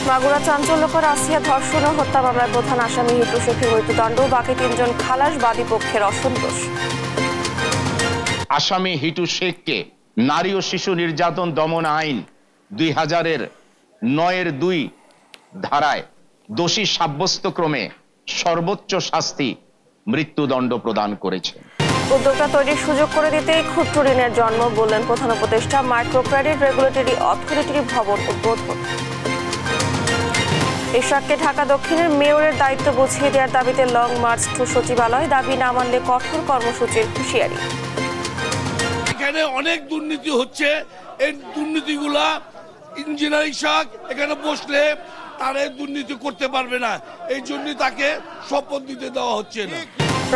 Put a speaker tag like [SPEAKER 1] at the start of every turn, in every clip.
[SPEAKER 1] মাগুরা চাঞ্চল্যকর আসিয়া ধর্ষণ ও হত্যা মামলার প্রধান আসামি হিটু শেখের মৃত্যুদণ্ড, বাকি ৩ জন খালাস, বাদী পক্ষের অসন্তোষ।
[SPEAKER 2] আসামি হিটু শেখকে নারী ও শিশু নির্যাতন দমন আইন 2009-2 ধারায় দোষী সাব্যস্ত ক্রমে সর্বোচ্চ শাস্তি মৃত্যুদণ্ড প্রদান করেছে।
[SPEAKER 1] উদ্যোক্তা তৈরির সুযোগ করে দিতেই ক্ষুদ্র ঋণের জন্ম, বললেন প্রধান উপদেষ্টা। মাইক্রো ক্রেডিট রেগুলেটরি অথরিটির ভবন উদ্বোধন। এরশাদকে ঢাকা দক্ষিণের মেয়রের দায়িত্ব বুঝিয়ে দেওয়ার দাবিতে লং মার্চ টু সচিবালয়, দাবি না মানলে কঠোর কর্মসূচির হুঁশিয়ারি।
[SPEAKER 3] এখানে অনেক দুর্নীতি হচ্ছে, এই দুর্নীতিগুলা ইঞ্জিনিয়ারিং শাখ এখানে বসলে তারা দুর্নীতি করতে পারবে না, এই জন্য তাকে শপথ দিতে দেওয়া হচ্ছে না।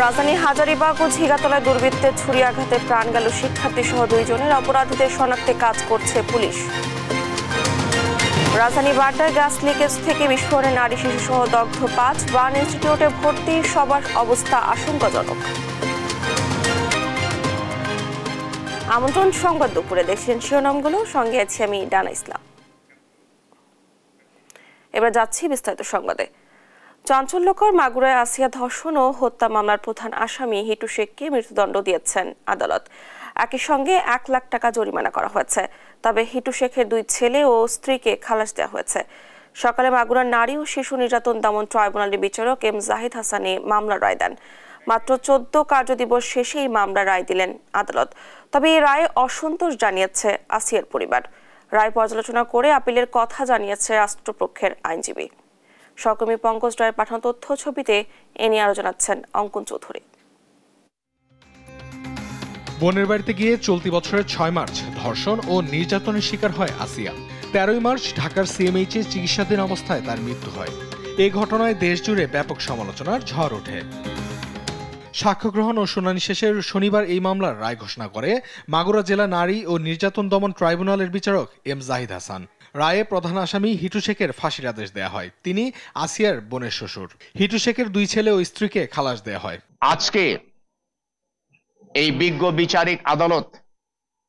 [SPEAKER 1] রাজধানী হাজারীবাগ ও ঝিগাতলায় দুর্বৃত্তের ছুরি আঘাতে প্রাণ গেল শিক্ষার্থী সহ 2 জনের, অপরাধীদের শনাক্তে কাজ করছে পুলিশ। রাজধানী বাড্ডায় গ্যাস লিকেজ থেকে বিস্ফোরণে নারী শিশু সহ দগ্ধ 5, বার্ন ইনস্টিটিউটে ভর্তি সবার অবস্থা আশঙ্কাজনক। আমন্ত্রণ সংবাদ দুপুরে, দেখছেন শিরোনামগুলো, সঙ্গে আছি আমি ডানা ইসলাম। এবার যাচ্ছি বিস্তারিত সংবাদে। চাঞ্চল্যকর মাগুরায় আসিয়া ধর্ষণ ও হত্যা মামলার প্রধান আসামি হিটু শেখকে মৃত্যুদণ্ড দিয়েছেন আদালত। একই সঙ্গে 1 লাখ টাকা জরিমানা করা হয়েছে। তবে হিটু শেখের 2 ছেলে ও স্ত্রীকে খালাস দেওয়া হয়েছে। সকালে মাগুরার নারী ও শিশু নির্যাতন দমন ট্রাইব্যুনালের বিচারক এম জাহিদ হাসানি মামলার রায় দেন। মাত্র 14 কার্যদিবস শেষে এই মামলার রায় দিলেন আদালত। তবে এই রায়ে অসন্তোষ জানিয়েছে আসিয়ার পরিবার। রায় পর্যালোচনা করে আপিলের কথা জানিয়েছে রাষ্ট্রপক্ষের আইনজীবী। সহকর্মী পঙ্কজ রায়ের পাঠানো তথ্য ছবিতে এ নিয়ে আরো জানাচ্ছেন অঙ্কন চৌধুরী।
[SPEAKER 4] বোনের বাড়িতে গিয়ে চলতি বছরের 6 মার্চ ধর্ষণ ও নির্যাতনের শিকার হয় আসিয়া। 13 মার্চ ঢাকার সিএমএইচে চিকিৎসাধীন অবস্থায় তার মৃত্যু হয়। এই ঘটনায় দেশজুড়ে ব্যাপক সমালোচনার ঝড় ওঠে। সাক্ষ্য গ্রহণ ও শুনানি শেষে শনিবার এই মামলার রায় ঘোষণা করে মাগুরা জেলা নারী ও নির্যাতন দমন ট্রাইব্যুনালের বিচারক এম জাহিদ হাসান। রায়ে প্রধান আসামি হিটু শেখের ফাঁসির আদেশ দেয়া হয়। তিনি আসিয়ার বোনের শ্বশুর। হিটু শেখের 2 ছেলে ও স্ত্রীকে খালাস দেয়া হয়।
[SPEAKER 2] আজকে এই বিজ্ঞ বিচারিক আদালত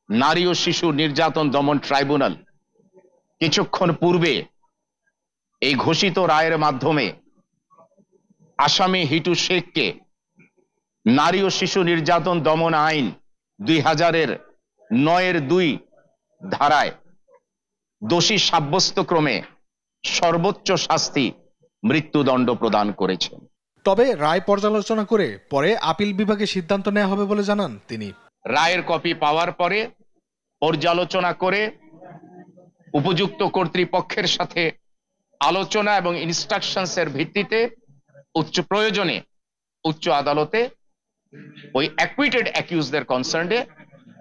[SPEAKER 2] নারী ও শিশু নির্যাতন দমন ট্রাইব্যুনাল কিছুক্ষণ পূর্বে এই ঘোষিত রায়ের মাধ্যমে আসামি হিটু শেখকে নারী ও শিশু নির্যাতন দমন আইন 2009-2 ধারায় দোষী সাব্যস্ত ক্রমে সর্বোচ্চ শাস্তি মৃত্যুদণ্ড প্রদান করেছেন।
[SPEAKER 4] তবে রায় পর্যালোচনা করে পরে আপিল বিভাগে সিদ্ধান্ত নেওয়া হবে বলে জানান তিনি।
[SPEAKER 2] রায়ের কপি পাওয়ার পরে পর্যালোচনা করে উপযুক্ত কর্তৃপক্ষের সাথে আলোচনা এবং ইনস্ট্রাকশনসের ভিত্তিতে প্রয়োজনে উচ্চ আদালতে ওই অ্যাকুইটেড অ্যাকিউজদের কনসার্নে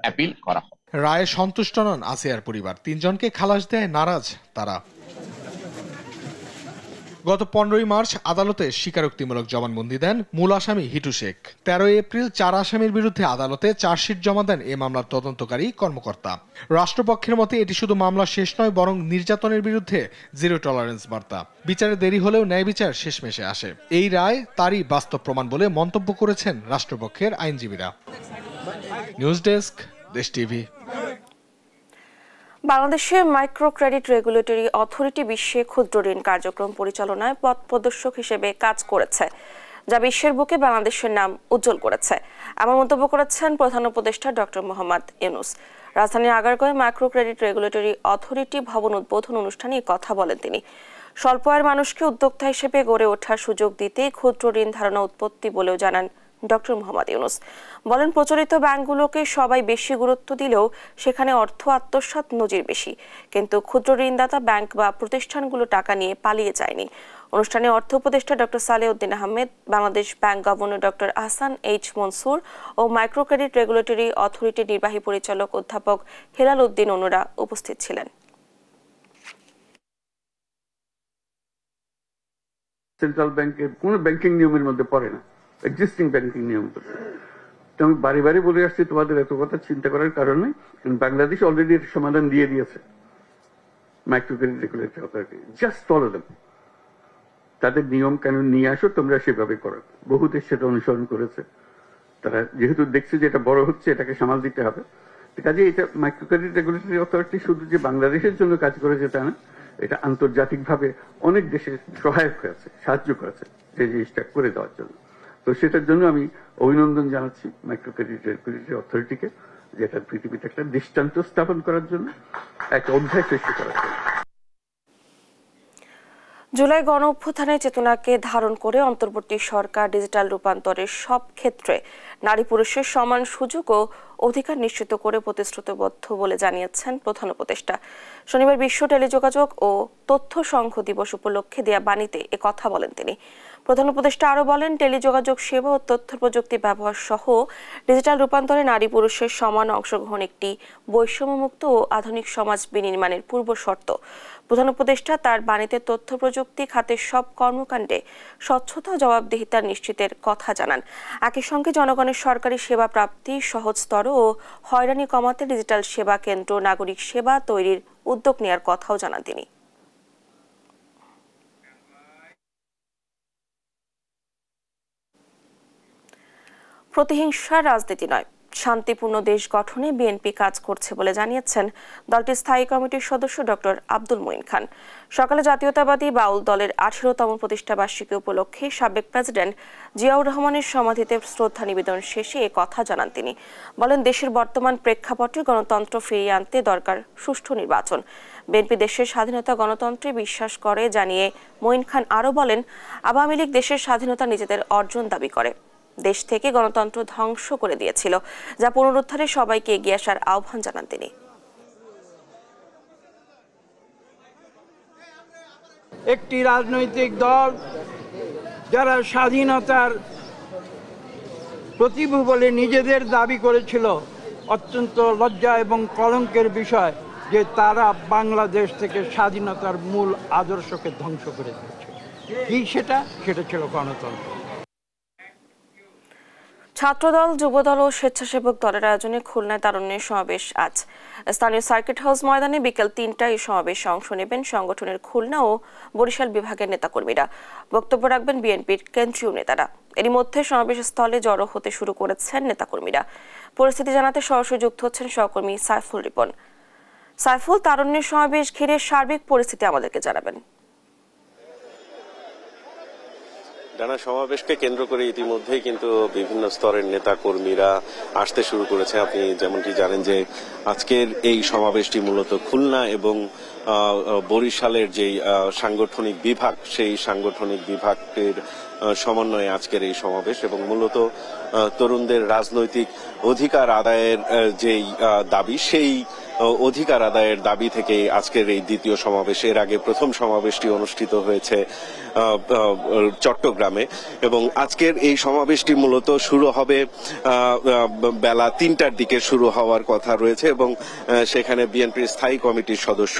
[SPEAKER 2] অ্যাপিল করা হয়।
[SPEAKER 4] রায়ে সন্তুষ্ট নন আসিয়ার পরিবার। 3 জনকে খালাস দেয় নারাজ তারা। গত 15 মার্চ আদালতে স্বীকারোক্তিমূলক জবানবন্দি দেন মূল আসামি হিটু শেখ। 13 এপ্রিল 4 আসামির বিরুদ্ধে আদালতে চার্জশিট জমা দেন এ মামলার তদন্তকারী কর্মকর্তা। রাষ্ট্রপক্ষের মতে এটি শুধু মামলা শেষ নয়, বরং নির্যাতনের বিরুদ্ধে জিরো টলারেন্স বার্তা। বিচারে দেরি হলেও ন্যায় বিচার শেষমেশে আসে। এই রায় তারই বাস্তব প্রমাণ বলে মন্তব্য করেছেন রাষ্ট্রপক্ষের আইনজীবীরা। নিউজ ডেস্ক, দেশ টিভি।
[SPEAKER 1] বাংলাদেশে মাইক্রো ক্রেডিট রেগুলেটরি অথরিটি বিশ্বে ক্ষুদ্র ঋণ কার্যক্রম পরিচালনায় পথ প্রদর্শক হিসেবে কাজ করেছে, যা বিশ্বের বুকে বাংলাদেশের নাম উজ্জ্বল করেছে। এমন মন্তব্য করেছেন প্রধান উপদেষ্টা ডক্টর মোহাম্মদ ইউনূস। রাজধানীর আগারগাঁওয়ে মাইক্রো ক্রেডিট রেগুলেটরি অথরিটি ভবন উদ্বোধন অনুষ্ঠানে কথা বলেন তিনি। স্বল্প আয়ের মানুষকে উদ্যোক্তা হিসেবে গড়ে ওঠার সুযোগ দিতেই ক্ষুদ্র ঋণ ধারণা উৎপত্তি বলেও জানান ডক্টর মোহাম্মদ ইউনূস। বলেন, প্রচলিত ব্যাংকগুলোকে সবাই বেশি গুরুত্ব দিলেও সেখানে অর্থ আত্মসাৎ নজির বেশি, কিন্তু ক্ষুদ্র ঋণদাতা ব্যাংক বা প্রতিষ্ঠানগুলো টাকা নিয়ে পালিয়ে যায়নি। অনুষ্ঠানে অর্থ উপদেষ্টা doctor Salehuddin Ahmed, Bangladesh bank governor doctor Ahsan H Mansur ও মাইক্রো ক্রেডিট রেগুলেটরি অথরিটির নির্বাহী পরিচালক অধ্যাপক হেলাল উদ্দিন অনুরা উপস্থিত ছিলেন।
[SPEAKER 5] সেন্ট্রাল ব্যাংকের কোন ব্যাংকিং নিয়মের মধ্যে পড়ে না, এক্সিস্টিং ব্যাংকিং নিয়ম। তো আমি বারে বারে বলে আসছি তোমাদের এত কথা চিন্তা করার কারণে বাংলাদেশ অলরেডি এর সমাধান দিয়ে দিয়েছে। Micro credit regulatory authority, just follow them. তাদের নিয়ম কানুন নিয়ে আসো, তোমরা সেভাবে করো। বহু দেশ সেটা অনুসরণ করেছে। তারা যেহেতু দেখছে যে এটা বড় হচ্ছে, এটাকে সামাল দিতে হবে। কাজে এটা মাইক্রো ক্রেডিট রেগুলেটরি অথরিটি শুধু যে বাংলাদেশের জন্য কাজ করেছে তা না, এটা আন্তর্জাতিকভাবে অনেক দেশে সহায়ক হয়েছে, সাহায্য করেছে যে জিনিসটা করে দেওয়ার জন্য। তো সেটার জন্য আমি অভিনন্দন জানাচ্ছি মাইক্রো ক্রেডিট রেগুলেটরি অথরিটিকে, যেটা পৃথিবীতে একটা দৃষ্টান্ত স্থাপন করার জন্য, একটা অধ্যায় সৃষ্টি করার জন্য।
[SPEAKER 1] জুলাই গণ অভ্যুত্থানের চেতনাকে ধারণ করে অন্তর্বর্তী সরকার ডিজিটাল রূপান্তরের সব ক্ষেত্রে নারী পুরুষের সমান সুযোগ ও অধিকার নিশ্চিত করে প্রতিশ্রুতিবদ্ধ বলে জানিয়েছেন প্রধান উপদেষ্টা। শনিবার বিশ্ব টেলিযোগাযোগ ও তথ্য সংঘ দিবস উপলক্ষে দেয়া বাণীতে একথা বলেন তিনি। প্রধান উপদেষ্টা আরও বলেন, টেলিযোগাযোগ সেবা ও তথ্য প্রযুক্তি ব্যবহার সহ ডিজিটাল রূপান্তরে নারী পুরুষের সমান অংশগ্রহণ একটি বৈষম্যমুক্ত ও আধুনিক সমাজ বিনির্মাণের পূর্ব শর্ত। প্রধান উপদেষ্টা তার বাণীতে তথ্য প্রযুক্তি খাতের সব কর্মকাণ্ডে স্বচ্ছতা ও জবাবদিহিতা নিশ্চিতের কথা জানান। একই সঙ্গে জনগণের সরকারি সেবা প্রাপ্তি সহজতর ও হয়রানি কমাতে ডিজিটাল সেবা কেন্দ্র নাগরিক সেবা তৈরির উদ্যোগ নেওয়ার কথাও জানান তিনি। প্রতিহিংসার রাজনীতি নয়, শান্তিপূর্ণ দেশ গঠনে বিএনপি কাজ করছে বলে জানিয়েছেন দলটির স্থায়ী কমিটির সদস্য ডক্টর আব্দুল মঈন খান। সকালে জাতীয়তাবাদী বাউল দলের 18তম প্রতিষ্ঠাবার্ষিকী উপলক্ষে সাবেক প্রেসিডেন্ট জিয়াউর রহমানের সমাধিতে শ্রদ্ধা নিবেদন শেষে এ কথা জানান তিনি। বলেন, দেশের বর্তমান প্রেক্ষাপটে গণতন্ত্র ফিরিয়ে আনতে দরকার সুষ্ঠু নির্বাচন। বিএনপি দেশের স্বাধীনতা গণতন্ত্রে বিশ্বাস করে জানিয়ে মঈন খান আরও বলেন, আওয়ামী লীগ দেশের স্বাধীনতা নিজেদের অর্জন দাবি করে, দেশ থেকে গণতন্ত্র ধ্বংস করে দিয়েছিল, যা পুনরুদ্ধারে সবাইকে এগিয়ে আসার আহ্বান জানান তিনি।
[SPEAKER 6] একটি রাজনৈতিক দল যারা স্বাধীনতার প্রতিভু বলে নিজেদের দাবি করেছিল, অত্যন্ত লজ্জা এবং কলঙ্কের বিষয় যে তারা বাংলাদেশ থেকে স্বাধীনতার মূল আদর্শকে ধ্বংস করে দিয়েছে। কি সেটা ছিল গণতন্ত্র।
[SPEAKER 1] ছাত্রদল, যুবদল ও স্বেচ্ছাসেবক দলের আয়োজনে খুলনায় তারুণ্যের সমাবেশ আজ। স্থানীয় সার্কিট হাউস ময়দানে বিকেল 3টায় এই সমাবেশে অংশ নেবেন সংগঠনের খুলনা ও বরিশাল বিভাগের নেতাকর্মীরা। বক্তব্য রাখবেন বিএনপির কেন্দ্রীয় নেতারা। এরই মধ্যে সমাবেশ স্থলে জড়ো হতে শুরু করেছেন নেতাকর্মীরা। পরিস্থিতি জানাতে সরাসরি যুক্ত হচ্ছেন সহকর্মী সাইফুল রিপন। সাইফুল, তারুণ্যের সমাবেশ ঘিরে সার্বিক পরিস্থিতি আমাদেরকে জানাবেন।
[SPEAKER 7] ডানা সমাবেশকে কেন্দ্র করে ইতিমধ্যেই কিন্তু বিভিন্ন স্তরের নেতা কর্মীরা আসতে শুরু করেছে। আপনি যেমনটি জানেন যে আজকের এই সমাবেশটি মূলত খুলনা এবং বরিশালের যেই সাংগঠনিক বিভাগ, সেই সাংগঠনিক বিভাগের সমন্বয়ে আজকের এই সমাবেশ এবং মূলত তরুণদের রাজনৈতিক অধিকার আদায়ের যেই দাবি, সেই অধিকার আদায়ের দাবি থেকে আজকের এই দ্বিতীয় সমাবেশ। এর আগে প্রথম সমাবেশটি অনুষ্ঠিত হয়েছে চট্টগ্রামে এবং আজকের এই সমাবেশটি মূলত শুরু হবে বেলা 3টার দিকে শুরু হওয়ার কথা রয়েছে এবং সেখানে বিএনপির স্থায়ী কমিটির সদস্য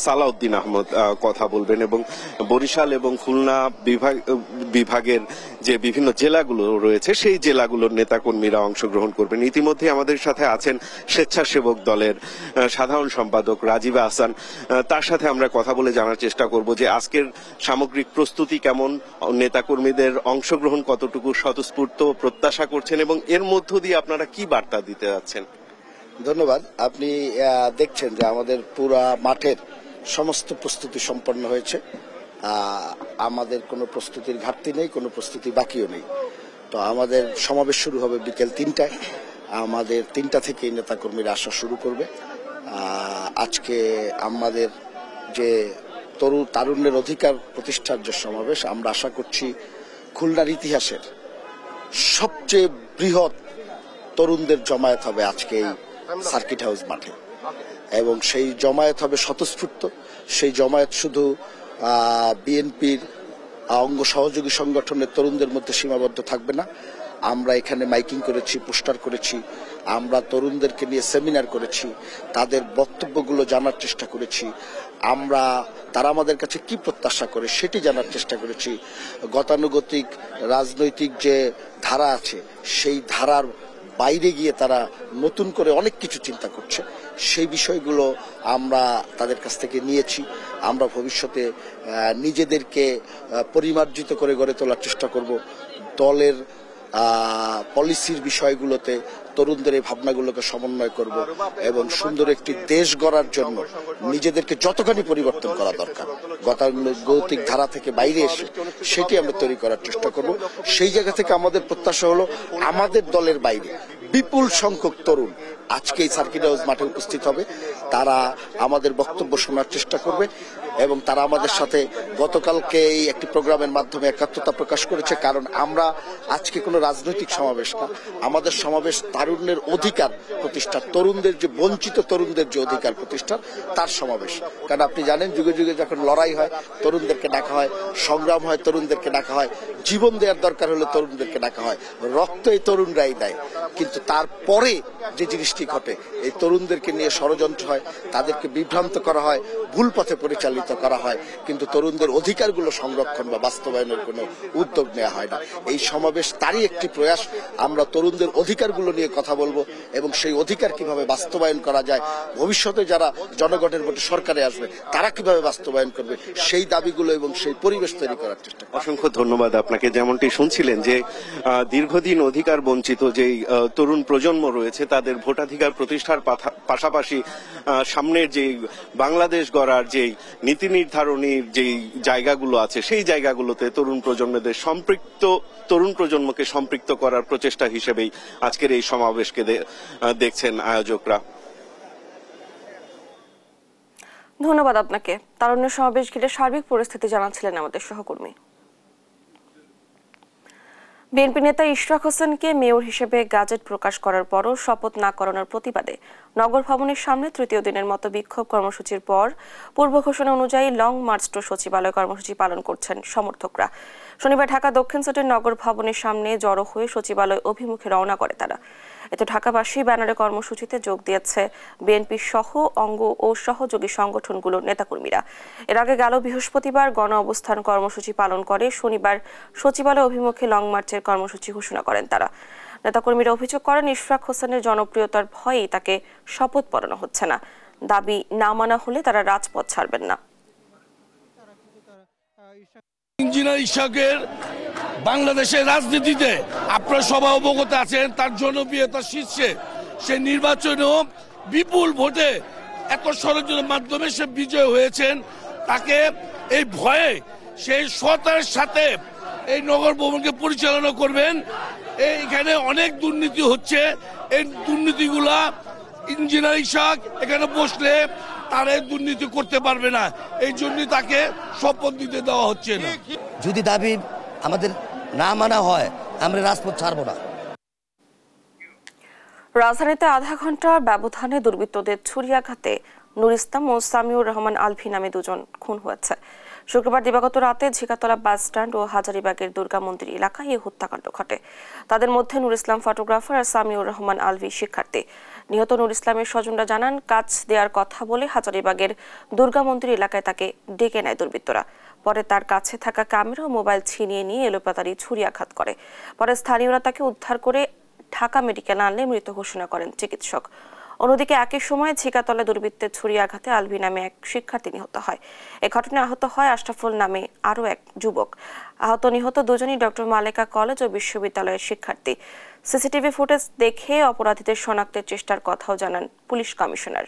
[SPEAKER 7] সালাউদ্দিন আহমদ কথা বলবেন এবং বরিশাল এবং খুলনা বিভাগের যে বিভিন্ন জেলাগুলো রয়েছে সেই জেলাগুলোর নেতাকর্মীরা অংশগ্রহণ করবেন। ইতিমধ্যে আমাদের সাথে আছেন স্বেচ্ছাসেবক দলের সাধারণ সম্পাদক রাজীব আহসান। তার সাথে আমরা কথা বলে জানার চেষ্টা করব যে আজকের সামগ্রিক প্রস্তুতি কেমন, নেতাকর্মীদের অংশগ্রহণ কতটুকু স্বতঃস্ফূর্ত প্রত্যাশা করছেন এবং এর মধ্য দিয়ে আপনারা কি বার্তা দিতে যাচ্ছেন।
[SPEAKER 8] ধন্যবাদ। আপনি দেখছেন যে আমাদের পুরা মাঠের সমস্ত প্রস্তুতি সম্পন্ন হয়েছে। আমাদের কোনো প্রস্তুতির ঘাটতি নেই, কোনো প্রস্তুতি বাকিও নেই। তো আমাদের সমাবেশ শুরু হবে বিকেল 3টায়। আমাদের 3টা থেকেই নেতাকর্মীরা আসা শুরু করবে। আজকে আমাদের যে তারুণ্যের অধিকার প্রতিষ্ঠার যে সমাবেশ, আমরা আশা করছি খুলনার ইতিহাসের সবচেয়ে বৃহৎ তরুণদের জমায়েত হবে আজকে এই সার্কিট হাউস মাঠে এবং সেই জমায়েত হবে স্বতঃস্ফূর্ত। সেই জমায়েত শুধু বিএনপির অঙ্গ সহযোগী সংগঠনের তরুণদের মধ্যে সীমাবদ্ধ থাকবে না। আমরা এখানে মাইকিং করেছি, পোস্টার করেছি, আমরা তরুণদেরকে নিয়ে সেমিনার করেছি, তাদের বক্তব্যগুলো জানার চেষ্টা করেছি, তারা আমাদের কাছে কি প্রত্যাশা করে সেটি জানার চেষ্টা করেছি। গতানুগতিক রাজনৈতিক যে ধারা আছে সেই ধারার বাইরে গিয়ে তারা নতুন করে অনেক কিছু চিন্তা করছে, সেই বিষয়গুলো আমরা তাদের কাছ থেকে নিয়েছি। আমরা ভবিষ্যতে নিজেদেরকে পরিমার্জিত করে গড়ে তোলার চেষ্টা করব। দলের পলিসির বিষয়গুলোতে তরুণদের এই ভাবনাগুলোকে সমন্বয় করব এবং সুন্দর একটি দেশ গড়ার জন্য নিজেদেরকে যতখানি পরিবর্তন করা দরকার গতানুগতিক ধারা থেকে বাইরে এসে সেটি আমরা তৈরি করার চেষ্টা করব। সেই জায়গা থেকে আমাদের প্রত্যাশা হলো আমাদের দলের বাইরে বিপুল সংখ্যক তরুণ আজকে এই সার্কিট হাউস মাঠে উপস্থিত হবে। তারা আমাদের বক্তব্য শোনার চেষ্টা করবে এবং তারা আমাদের সাথে গতকালকে এই একটি প্রোগ্রামের মাধ্যমে একাত্মতা প্রকাশ করেছে। কারণ আমরা আজকে কোনো রাজনৈতিক সমাবেশ না, আমাদের সমাবেশ তারুণ্যের অধিকার প্রতিষ্ঠা, তরুণদের যে বঞ্চিত তরুণদের যে অধিকার প্রতিষ্ঠা তার সমাবেশ। কারণ আপনি জানেন যুগে যুগে যখন লড়াই হয় তরুণদেরকে ডাকা হয়, সংগ্রাম হয় তরুণদেরকে ডাকা হয়, জীবন দেওয়ার দরকার হলে তরুণদেরকে ডাকা হয়, রক্ত এই তরুণরাই দেয়। কিন্তু তারপরে যে জিনিসটি ঘটে এই তরুণদেরকে নিয়ে ষড়যন্ত্র হয়, তাদেরকে বিভ্রান্ত করা হয়, ভুল পথে পরিচালিত করা হয়, কিন্তু তরুণদের অধিকারগুলো সংরক্ষণ বা বাস্তবায়নের কোনো উদ্যোগ নেওয়া হয় না। এই সমাবেশ তারই একটি প্রয়াস। আমরা তরুণদের অধিকারগুলো নিয়ে কথা বলবো এবং সেই অধিকার কিভাবে বাস্তবায়ন করা যায়, ভবিষ্যতে যারা জনগণের ভোটে সরকারে আসবে তারা কিভাবে বাস্তবায়ন করবে সেই দাবিগুলো এবং সেই পরিবেশ তৈরি করার চেষ্টা।
[SPEAKER 7] অসংখ্য ধন্যবাদ আপনাকে। যেমনটি শুনছিলেন যে দীর্ঘদিন অধিকার বঞ্চিত যেই তরুণ প্রজন্ম রয়েছে তাদের ভোটাধিকার প্রতিষ্ঠার পাশাপাশি সামনের যে বাংলাদেশ গড়ার যে নীতি নির্ধারণীর যে জায়গাগুলো আছে সেই জায়গাগুলোতে তরুণ প্রজন্মকে সম্পৃক্ত করার প্রচেষ্টা হিসেবেই আজকের এই সমাবেশকে দেখছেন আয়োজকরা।
[SPEAKER 1] ধন্যবাদ আপনাকে। তারুণ্য সমাবেশ ঘিরে সার্বিক পরিস্থিতি জানাচ্ছিলেন আমাদের সহকর্মী। বিএনপি নেতা ইশরাক হোসেনকে মেয়র হিসেবে গাজেট প্রকাশ করার পরও শপথ না করানোর প্রতিবাদে নগর ভবনের সামনে তৃতীয় দিনের মতো বিক্ষোভ কর্মসূচির পর পূর্ব ঘোষণা অনুযায়ী লং মার্চ টু সচিবালয় কর্মসূচি পালন করছেন সমর্থকরা। শনিবার ঢাকা দক্ষিণ সিটির নগর ভবনের সামনে জড়ো হয়ে সচিবালয় অভিমুখে রওনা করে তারা। এতে ঢাকাবাসী ব্যানারে কর্মসূচিতে যোগ দিয়েছে বিএনপি সহ অঙ্গ ও সহযোগী সংগঠনগুলোর নেতাকর্মীরা। এর আগে গেল বৃহস্পতিবার গণ অবস্থান কর্মসূচি পালন করে শনিবার সচিবালয় অভিমুখে লং মার্চের কর্মসূচি ঘোষণা করেন তারা। নেতাকর্মীরা অভিযোগ করেন ইশরাক হোসেনের জনপ্রিয়তার ভয়েই তাকে শপথ পড়ানো হচ্ছে না। দাবি না মানা হলে তারা রাজপথ ছাড়বেন না।
[SPEAKER 3] ইঞ্জিনিয়ার ইশরাকের বাংলাদেশের রাজনীতিতে আপনারা সবাই অবগত আছেন, তার জনপ্রিয়তা শীর্ষে। সে নির্বাচনেও বিপুল ভোটে এত ষড়যন্ত্রের মাধ্যমে সে বিজয় হয়েছেন। তাকে এই ভয়ে সেই সতার সাথে এই নগর ভবনকে পরিচালনা করবেন। এইখানে অনেক দুর্নীতি হচ্ছে, এই দুর্নীতিগুলা ইঞ্জিনিয়ার ইশরাক এখানে বসলে তারা দুর্নীতি করতে পারবে না, এই জন্য তাকে শপথ দিতে দেওয়া হচ্ছে না।
[SPEAKER 9] যদি দাবি আমাদের না মানা হয় আমরা রাজপথ ছাড়ব না।
[SPEAKER 1] রাজধানীতে আধা ঘন্টার ব্যবধানে দুর্বৃত্তদের ছুরিয়াঘাতে নুর ইসলাম ও সামিউর রহমান আলভি নামে দুজন খুন হয়েছে। শুক্রবার দিবাগত রাতে ঝিকাতলা বাস স্ট্যান্ড ও হাজারীবাগের দুর্গা মন্দির এলাকায় এই হত্যাকাণ্ড ঘটে। তাদের মধ্যে নুর ইসলাম ফটোগ্রাফার আর সামিউর রহমান আলভি শিক্ষার্থী। নিহত নুর ইসলামের স্বজনরা জানান কাজ দেওয়ার কথা বলে হাজারীবাগের দুর্গা মন্দির এলাকায় তাকে ডেকে নেয় দুর্বৃত্তরা। পরে তার কাছে থাকা ক্যামেরা ও মোবাইল ছিনিয়ে নিয়ে এলোপাতাড়ি ছুরিয়াঘাত করে। পরে স্থানীয়রা তাকে উদ্ধার করে ঢাকা মেডিকেল আনলে মৃত ঘোষণা করেন চিকিৎসক। অন্যদিকে একই সময় ঝিকাতলা দুর্বৃত্তের ছুরিয়াঘাতে আলভি নামে এক শিক্ষার্থী নিহত হয়। এ ঘটনায় আহত হয় আশরাফুল নামে আরও এক যুবক। আহত নিহত দুজনই ডক্টর মালেকা কলেজ ও বিশ্ববিদ্যালয়ের শিক্ষার্থী। সিসিটিভি ফুটেজ দেখে অপরাধীদের শনাক্তের চেষ্টার কথাও জানান পুলিশ কমিশনার।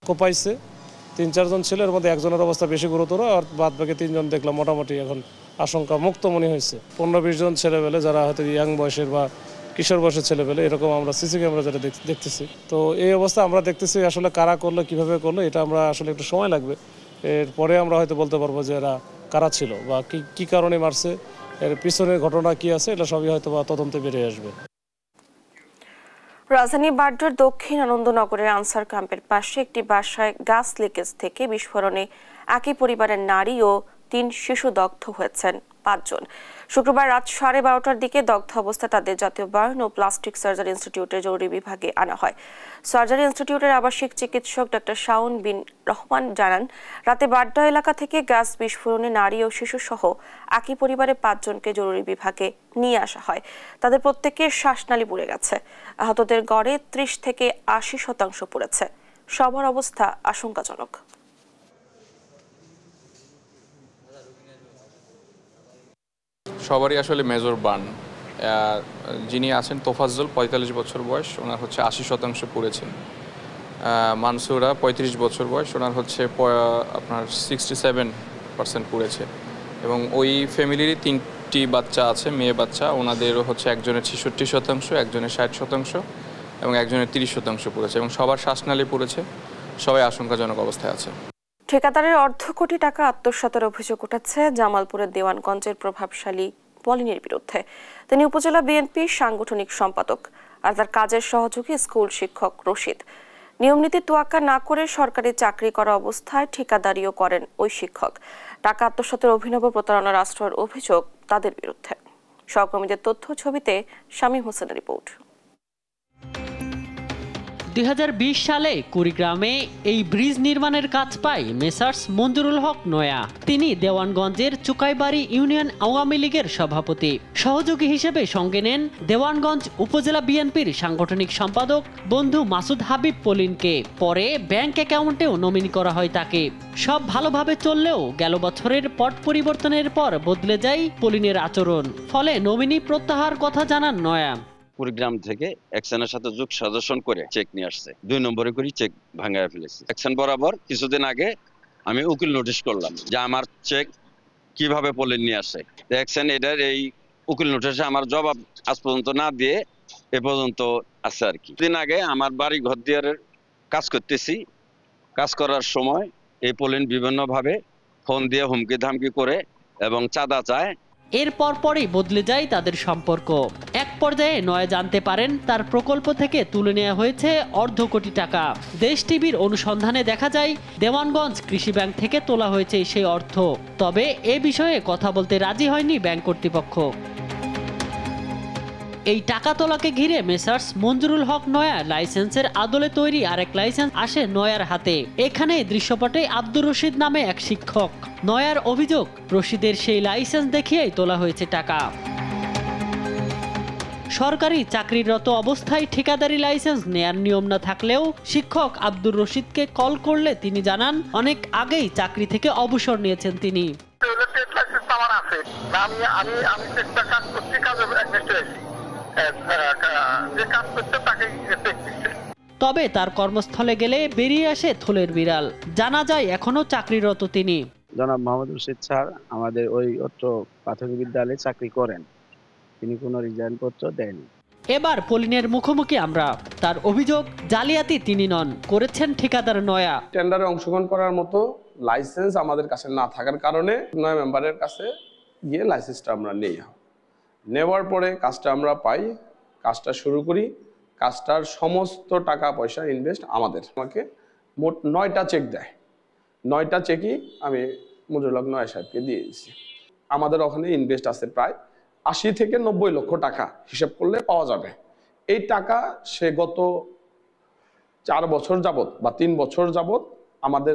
[SPEAKER 10] কোপাইছে ৩-৪ জন ছিল, এর মধ্যে একজনের অবস্থা বেশি গুরুতর, আর বাদ বাকি 3 জন দেখলাম মোটামুটি এখন আশঙ্কা মুক্ত মনে হয়েছে। 15-20 জন ছেলেবেলে যারা হয়তো ইয়াং বয়সের বা কিশোর বয়সের ছেলেবেলে এরকম আমরা সিসি ক্যামেরা যেটা দেখতেছি। তো এই অবস্থা আমরা দেখতেছি আসলে কারা করলো কিভাবে করলো এটা আমরা আসলে একটু সময় লাগবে। এরপরে আমরা হয়তো বলতে পারবো যে এরা কারা ছিল বা কি কারণে মারছে, এর পিছনের ঘটনা কি আছে, এটা সবই হয়তো বা তদন্তে বেরিয়ে আসবে।
[SPEAKER 1] রাজধানী বাড্ডার দক্ষিণ আনন্দনগরের আনসার ক্যাম্পের পাশে একটি বাসায় গ্যাস লিকেজ থেকে বিস্ফোরণে একই পরিবারের নারী ও 3 শিশু দগ্ধ হয়েছেন 5 জন। শুক্রবার রাত 12:30টার দিকে দগ্ধ অবস্থায় তাদের জাতীয় বার্ন ও প্লাস্টিক সার্জারি ইনস্টিটিউটের জরুরি বিভাগে আনা হয়। সার্জারি ইনস্টিটিউটের আবাসিক চিকিৎসক ডক্টর শাওন বিন রহমান জানান, রাতে বাড্ডা এলাকা থেকে গ্যাস বিস্ফোরণে নারী ও শিশু সহ একই পরিবারের 5 জনকে জরুরি বিভাগে নিয়ে আসা হয়। তাদের প্রত্যেকের শ্বাসনালী পুড়ে গেছে। আহতদের গড়ে 30 থেকে 80% পড়েছে। সবার অবস্থা আশঙ্কাজনক।
[SPEAKER 11] সবারই আসলে মেজর বার্ন। যিনি আছেন তোফাজ্জল ৪৫ বছর বয়স, ওনার হচ্ছে ৮০% পুড়েছেন। মানসুরা ৩৫ বছর বয়স, ওনার হচ্ছে আপনার 67% পুড়েছে। এবং ওই ফ্যামিলিরই 3টি বাচ্চা আছে, মেয়ে বাচ্চা। ওনাদেরও হচ্ছে একজনের ৬৬%, একজনের ৬০% এবং একজনের ৩০% পুড়েছে এবং সবার শ্বাসনালী পুড়েছে। সবাই আশঙ্কাজনক অবস্থায় আছে।
[SPEAKER 1] ঠিকাদারের অর্ধ কোটি টাকা আত্মসাতের অভিযোগ উঠেছে জামালপুরের দেওয়ানগঞ্জের প্রভাবশালী পলিনের বিরুদ্ধে। তিনি উপজেলা বিএনপির সাংগঠনিক সম্পাদক, আর তার কাজের সহযোগী স্কুল শিক্ষক রশিদ। নিয়মনীতি তোয়াক্কা না করে সরকারি চাকরি করা অবস্থায় ঠিকাদারিও করেন ওই শিক্ষক। টাকা আত্মসাতের অভিনব প্রতারণার আশ্রয়ের অভিযোগ তাদের বিরুদ্ধে। সহকর্মীদের তথ্য ছবিতে শামীম হোসেনের রিপোর্ট।
[SPEAKER 12] ২০২০ সালে কুড়িগ্রামে এই ব্রিজ নির্মাণের কাজ পায় মেসার্স মঞ্জুরুল হক নয়া। তিনি দেওয়ানগঞ্জের চুকাইবাড়ি ইউনিয়ন আওয়ামী লীগের সভাপতি। সহযোগী হিসেবে সঙ্গে নেন দেওয়ানগঞ্জ উপজেলা বিএনপির সাংগঠনিক সম্পাদক বন্ধু মাসুদ হাবিব পলিনকে। পরে ব্যাংক অ্যাকাউন্টেও নমিনি করা হয় তাকে। সব ভালোভাবে চললেও গেল বছরের পট পরিবর্তনের পর বদলে যায় পলিনের আচরণ। ফলে নমিনি প্রত্যাহার কথা জানান নয়া।
[SPEAKER 13] কুড়িগ্রাম থেকে অ্যাকশনের সাথে যোগ সাজেশন করে চেক নিয়ে আসছে, 2 নম্বরে করে চেক ভাঙায় ফেলেছে। অ্যাকশন বরাবর কিছুদিন আগে আমি উকিল নোটিশ করলাম যে আমার চেক কিভাবে পলিন নিয়ে আসে। অ্যাকশন এটার এই উকিল নোটিশে আমার জবাব আজ পর্যন্ত না দিয়ে এ পর্যন্ত আছে আর কি। দিন আগে আমার বাড়ি ঘর দিয়ারের কাজ করতেছি, কাজ করার সময় এই পলিন বিভিন্নভাবে ফোন দিয়ে হুমকি ধামকি করে এবং চাঁদা চায়।
[SPEAKER 12] এর পরপরই বদলে যায় তাদের সম্পর্ক। এক পর্যায়ে নয়া জানতে পারেন তার প্রকল্প থেকে তুলে নেওয়া হয়েছে অর্ধ কোটি টাকা। দেশ টিভির অনুসন্ধানে দেখা যায় দেওয়ানগঞ্জ কৃষি ব্যাংক থেকে তোলা হয়েছে সেই অর্থ। তবে এ বিষয়ে কথা বলতে রাজি হয়নি ব্যাংক কর্তৃপক্ষ। এই টাকা তোলাকে ঘিরে মেসার্স মঞ্জুরুল হক নয়া লাইসেন্সের আদলে তৈরি আরেক লাইসেন্স আসে নয়ার হাতে। এখানে দৃশ্যপটে আব্দুর রশিদ নামে এক শিক্ষক। নয়ার অভিযোগ, রশিদের সেই লাইসেন্স দেখিয়েই তোলা হয়েছে টাকা। সরকারি চাকরিরত অবস্থায় ঠিকাদারি লাইসেন্স নেয়ার নিয়ম না থাকলেও শিক্ষক আব্দুর রশিদকে কল করলে তিনি জানান অনেক আগেই চাকরি থেকে অবসর নিয়েছেন তিনি। তবে তার কর্মস্থলে গেলে বেরিয়ে আসে থলের বিড়াল। জানা যায় এখনো চাকরিরত তিনি।
[SPEAKER 14] জনাব মোহাম্মদ রশিদ স্যার আমাদের ওই অত্র প্রাথমিক বিদ্যালয়ে চাকরি করেন, তিনি কোনো রিজাইন পত্র দেননি।
[SPEAKER 12] এবার পলিনের মুখোমুখি আমরা। তার অভিযোগ, জালিয়াতি তিনি নন, করেছেন ঠিকাদার নয়া।
[SPEAKER 15] টেন্ডারে অংশগ্রহণ করার মতো লাইসেন্স আমাদের কাছে না থাকার কারণে নয়া মেম্বারের কাছে গিয়ে লাইসেন্সটা আমরা নেওয়ার পরে কাজটা আমরা পাই, কাজটা শুরু করি। কাজটার সমস্ত টাকা পয়সা ইনভেস্ট আমাকে মোট 9টা চেক দেয়। 9টা চেকই আমি মঞ্জুরুল হক নয়া সাহেবকে দিয়ে দিয়েছি। আমাদের ওখানে ইনভেস্ট আছে প্রায় 80 থেকে 90 লক্ষ টাকা, হিসাব করলে পাওয়া যাবে। এই টাকা সে গত 4 বছর যাবত বা 3 বছর যাবত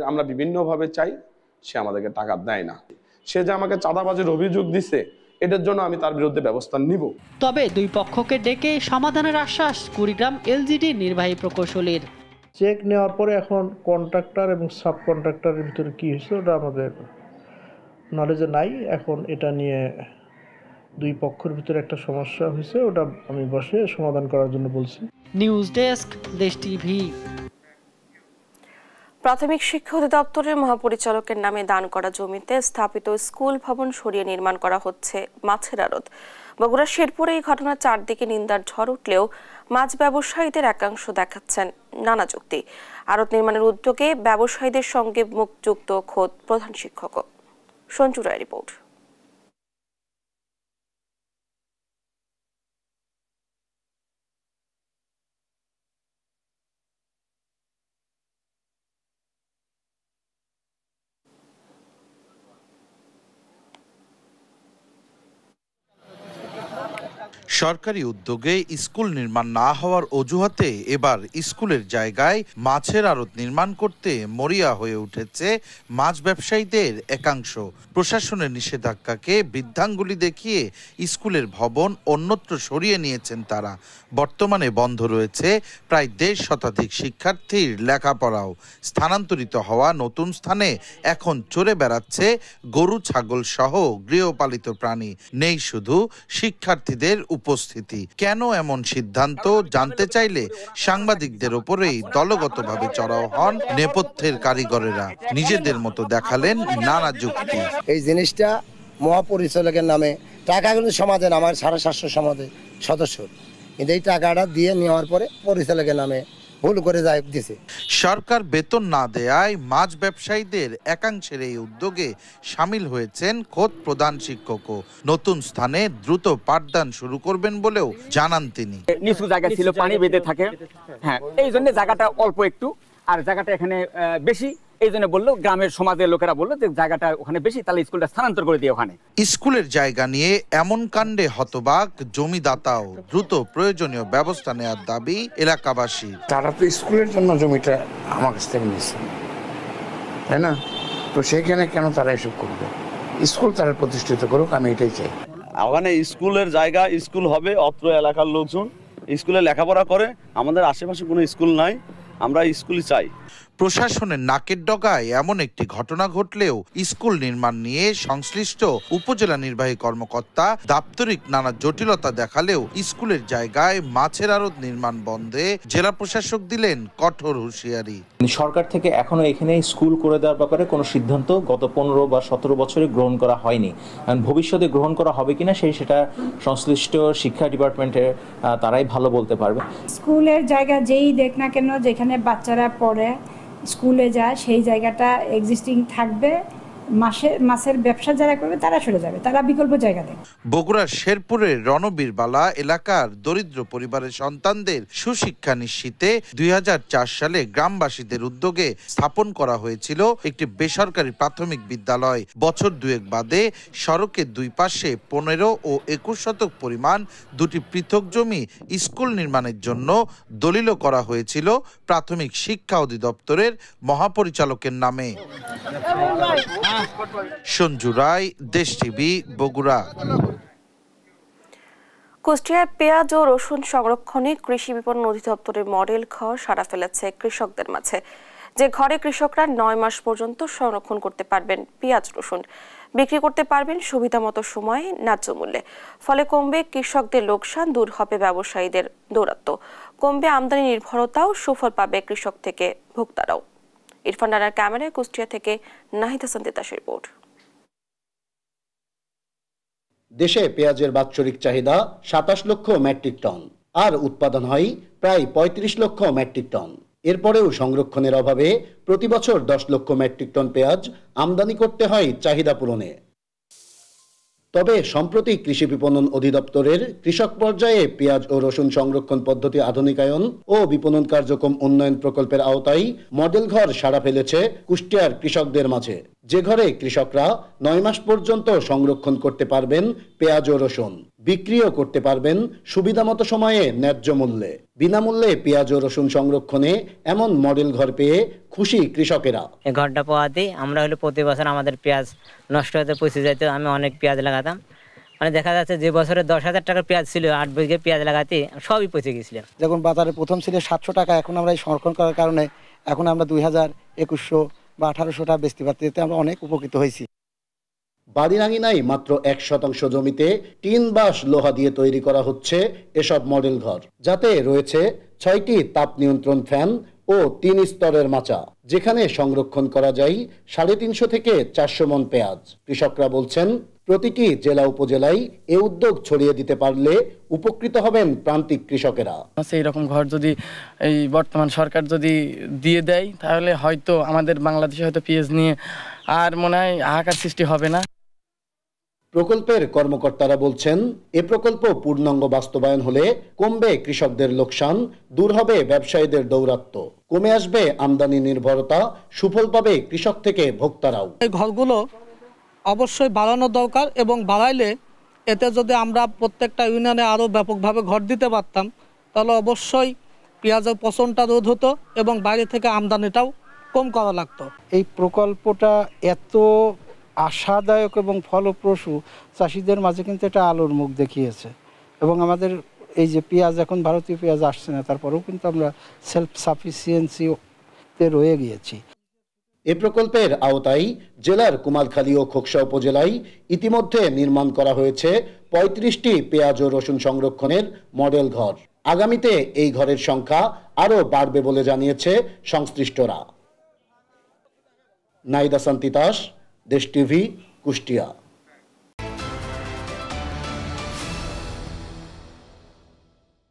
[SPEAKER 15] আমরা বিভিন্নভাবে চাই, সে আমাদেরকে টাকা দেয় না। সে যে আমাকে চাঁদাবাজির অভিযোগ দিছে, এটার জন্য আমি তার বিরুদ্ধে ব্যবস্থা নিব।
[SPEAKER 12] তবে দুই পক্ষকে ডেকে সমাধানের আশ্বাস কুড়িগ্রাম এলজিডি নির্বাহী প্রকৌশলীর।
[SPEAKER 16] চেক নেওয়ার পরে এখন কন্ট্রাক্টর এবং সাব কন্ট্রাক্টরের ভিতরে কি হয়েছে ওটা আমাদের নলেজে নাই। এখন এটা নিয়ে দুই পক্ষের ভিতরে একটা সমস্যা হয়েছে, ওটা আমি বসে সমাধান করার জন্য বলছি।
[SPEAKER 12] নিউজ ডেস্ক, দেশ টিভি।
[SPEAKER 1] প্রাথমিক শিক্ষা অধিদপ্তরের মহাপরিচালকের নামে দান করা জমিতে স্থাপিত স্কুল ভবন সরিয়ে নির্মাণ করা হচ্ছে মাছের আড়ত। বগুড়ার শেরপুরে এই ঘটনার চারদিকে নিন্দার ঝড় উঠলেও মাছ ব্যবসায়ীদের একাংশ দেখাচ্ছেন নানা যুক্তি। আড়ত নির্মাণের উদ্যোগে ব্যবসায়ীদের সঙ্গে মুখযুক্ত খোদ প্রধান শিক্ষকও। সঞ্জু রায় রিপোর্ট।
[SPEAKER 17] সরকারি উদ্যোগে স্কুল নির্মাণ না হওয়ার অজুহাতে এবার স্কুলের জায়গায় মাছের আড়ত নির্মাণ করতে মরিয়া হয়ে উঠেছে মাছ ব্যবসায়ীদের একাংশ। প্রশাসনের নিষেধাজ্ঞাকে বৃদ্ধাঙ্গুলি দেখিয়ে স্কুলের ভবন অন্যত্র সরিয়ে নিয়েছেন তারা। বর্তমানে বন্ধ রয়েছে প্রায় 1.5 শতাধিক শিক্ষার্থীর লেখাপড়াও। স্থানান্তরিত হওয়া নতুন স্থানে এখন চড়ে বেড়াচ্ছে গরু ছাগল সহ গৃহপালিত প্রাণী। নেই শুধু শিক্ষার্থীদের উপস্থিতি। কেন এমন সিদ্ধান্ত জানতে চাইলে সাংবাদিকদের ওপরেই দলগতভাবে চড়াও হন নেপথ্যের কারিগরেরা। নিজেদের মতো দেখালেন নানা যুক্তি।
[SPEAKER 9] এই জিনিসটা মহাপরিচালকের নামে টাকা কিন্তু সমাজে আমার 750 সমাজের সদস্য, কিন্তু এই টাকাটা দিয়ে নেওয়ার পরে পরিচালকের নামে ভুল করে দিছে।
[SPEAKER 17] সরকার বেতন না দেয়ায় মাছ ব্যবসায়ীদের একাংশের এই উদ্যোগে সামিল হয়েছেন খোদ প্রধান শিক্ষকও। নতুন স্থানে দ্রুত পাঠদান শুরু করবেন বলেও জানান তিনি।
[SPEAKER 18] নিচু জায়গা ছিল, পানি বেঁধে থাকে, হ্যাঁ এই জন্য জায়গাটা অল্প একটু, আর জায়গাটা এখানে বেশি, এই জন্য বললো গ্রামের সমাজের লোকেরা বললো যে জায়গাটা ওখানে বেশি, তাহলে স্কুলটা স্থানান্তর করে দিয়ে ওখানে।
[SPEAKER 17] স্কুলের জায়গা নিয়ে এমন কাণ্ডে হতবাক জমিদাতাও। দ্রুত প্রয়োজনীয় ব্যবস্থা নেওয়ার দাবি এলাকাবাসী।
[SPEAKER 19] তারা তো স্কুলের জন্য জমিটা আমার কাছ থেকে নিচ্ছে, তাই না? তো সেইখানে কেন তারা এসব করবে? স্কুল তারা প্রতিষ্ঠিত করুক, আমি এটাই চাই।
[SPEAKER 20] ওখানে স্কুলের জায়গা, স্কুল হবে, অত্র এলাকার লোকজন স্কুলে লেখাপড়া করে। আমাদের আশেপাশে কোনো স্কুল নাই, আমরা স্কুলই চাই।
[SPEAKER 17] প্রশাসনের নাকের ডগায় এমন একটি ঘটনা ঘটলেও স্কুল নির্মাণ নিয়ে সংশ্লিষ্ট উপজেলা নির্বাহী কর্মকর্তা দাপ্তরিক নানা জটিলতা দেখালেও স্কুলের জায়গায় মাছের আড়ত নির্মাণ বন্ধে জেলা প্রশাসক দিলেন কঠোর হুঁশিয়ারি।
[SPEAKER 21] সরকার থেকে এখনো এখানে স্কুল করে দেওয়ার ব্যাপারে কোনো সিদ্ধান্ত গত 15 বা 17 বছরে গ্রহণ করা হয়নি। ভবিষ্যতে গ্রহণ করা হবে কিনা সেটা সংশ্লিষ্ট শিক্ষা ডিপার্টমেন্টের তারাই ভালো বলতে পারবে।
[SPEAKER 22] স্কুলের জায়গা যেই দেখ না কেন, যেখানে বাচ্চারা পড়ে স্কুলে যায়, সেই জায়গাটা এক্সিস্টিং থাকবে। মাছের ব্যবসা যারা করবে তারা সরে যাবে, তারা বিকল্প জায়গা দেবে।
[SPEAKER 17] বগুড়ার শেরপুরের রণবীরবালা এলাকার দরিদ্র পরিবারের সন্তানদের সুশিক্ষা নিশ্চিতে 2004 সালে গ্রামবাসীদের উদ্যোগে স্থাপন করা হয়েছিল একটি বেসরকারি প্রাথমিক বিদ্যালয়। বছর 2 বাদে সড়কের দুই পাশে 15 ও 21 শতক পরিমাণ দুটি পৃথক জমি স্কুল নির্মাণের জন্য দলিল করা হয়েছিল প্রাথমিক শিক্ষা অধিদপ্তরের মহাপরিচালকের নামে। সঞ্জু রায়, দেশ টিভি, বগুড়া।
[SPEAKER 1] কুষ্টিয়ায় পেঁয়াজ ও রসুন সংরক্ষণে কৃষি বিপণন অধিদপ্তরের মডেল ঘর সাড়া ফেলেছে কৃষকদের মাঝে। যে ঘরে কৃষকরা 9 মাস পর্যন্ত সংরক্ষণ করতে পারবেন পেঁয়াজ রসুন, বিক্রি করতে পারবেন সুবিধামতো সময়ে ন্যায্য মূল্যে। ফলে কমবে কৃষকদের লোকসান, দূর হবে ব্যবসায়ীদের দৌরাত্ম্য, কমবে আমদানি নির্ভরতাও, সুফল পাবে কৃষক থেকে ভোক্তারাও। ইরফান রানার ক্যামেরায় কুষ্টিয়া থেকে নাহিদ হাসান তিতাসের রিপোর্ট।
[SPEAKER 23] দেশে পেঁয়াজের বাৎসরিক চাহিদা 27 লক্ষ মেট্রিক টন, আর উৎপাদন হয় প্রায় 35 লক্ষ মেট্রিক টন। এরপরেও সংরক্ষণের অভাবে প্রতি বছর 10 লক্ষ মেট্রিক টন পেঁয়াজ আমদানি করতে হয় চাহিদা পূরণে। তবে সম্প্রতি কৃষি বিপণন অধিদপ্তরের কৃষক পর্যায়ে পেঁয়াজ ও রসুন সংরক্ষণ পদ্ধতি আধুনিকায়ন ও বিপণন কার্যক্রম উন্নয়ন প্রকল্পের আওতায় মডেল ঘর সাড়া ফেলেছে কুষ্টিয়ার কৃষকদের মাঝে। যে ঘরে কৃষকরা 9 মাস পর্যন্ত সংরক্ষণ করতে পারবেন পেঁয়াজ ও রসুন, বিক্রিও করতে পারবেন সুবিধামতো সময়ে ন্যায্য মূল্যে। বিনামূল্যে পেঁয়াজ ও রসুন সংরক্ষণে এমন মডেল ঘর পেয়ে খুশি কৃষকেরা।
[SPEAKER 24] এই ঘরটা পাওয়াতে আমরা হলো প্রতি বছর আমাদের পেঁয়াজ নষ্ট হতে পচে যেত। আমি অনেক পেঁয়াজ লাগাতাম, মানে দেখা যাচ্ছে যে বছরে 10,000 টাকার পেঁয়াজ ছিল, 8 বিঘে পেঁয়াজ লাগাতে সবই পচে গেছিল।
[SPEAKER 25] যখন বাজারে প্রথম ছিল 700 টাকা, এখন আমরা এই সংরক্ষণ করার কারণে এখন আমরা 2000, 2100 বা 1800 টাকা বেচতে পারতে, এতে আমরা অনেক উপকৃত হয়েছি।
[SPEAKER 23] বাড়িরাঙ্গিনায় মাত্র 1% জমিতে টিন বাঁশ লোহা দিয়ে তৈরি করা হচ্ছে এসব মডেল ঘর, যাতে রয়েছে 6টি তাপ নিয়ন্ত্রণ ফ্যান ও 3 স্তরের মাচা, যেখানে সংরক্ষণ করা যায় 350 থেকে 400 মন পেঁয়াজ। কৃষকরা বলছেন প্রতিটি জেলা উপজেলায় এ উদ্যোগ ছড়িয়ে দিতে পারলে উপকৃত হবেন প্রান্তিক কৃষকেরা।
[SPEAKER 26] সেই রকম ঘর যদি এই বর্তমান সরকার যদি দিয়ে দেয়, তাহলে হয়তো আমাদের বাংলাদেশে হয়তো পেঁয়াজ নিয়ে আর মনে হয় হাহাকার সৃষ্টি হবে না।
[SPEAKER 23] প্রকল্পের কর্মকর্তারা বলছেন এ প্রকল্প পূর্ণাঙ্গ বাস্তবায়ন হলে কমবে কৃষকদের লোকসান, দূর হবে ব্যবসায়ীদের দৌরাত্ম্য, কমে আসবে আমদানি নির্ভরতা, সুফল পাবে কৃষক থেকে ভোক্তারাও।
[SPEAKER 27] এই ঘরগুলো অবশ্যই বাড়ানো দরকার এবং বাড়াইলে
[SPEAKER 2] এতে যদি আমরা প্রত্যেকটা ইউনিয়নে আরও ব্যাপকভাবে ঘর দিতে পারতাম তাহলে অবশ্যই পেঁয়াজের পচনটা রোধ হতো এবং বাইরে থেকে আমদানিটাও কম করা লাগতো।
[SPEAKER 4] এই প্রকল্পটা এত আশাদায়ক এবং ফলপ্রসূ, চাষিদের মাঝে কিন্তু এটা আলোর মুখ দেখিয়েছে এবং আমাদের এই যে পেঁয়াজ এখন ভারতীয় পেঁয়াজ আসছে না, তারপরেও কিন্তু আমরা সেলফ সাফিসিয়েন্সিতে রয়ে গিয়েছি।
[SPEAKER 23] এ প্রকল্পের আওতায় জেলার কুমারখালী ও খোকসা উপজেলায় ইতিমধ্যে নির্মাণ করা হয়েছে 35টি পেঁয়াজ ও রসুন সংরক্ষণের মডেল ঘর। আগামীতে এই ঘরের সংখ্যা আরও বাড়বে বলে জানিয়েছে সংশ্লিষ্টরা। নাইদা সান্তিতাস, দেশ টিভি, কুষ্টিয়া।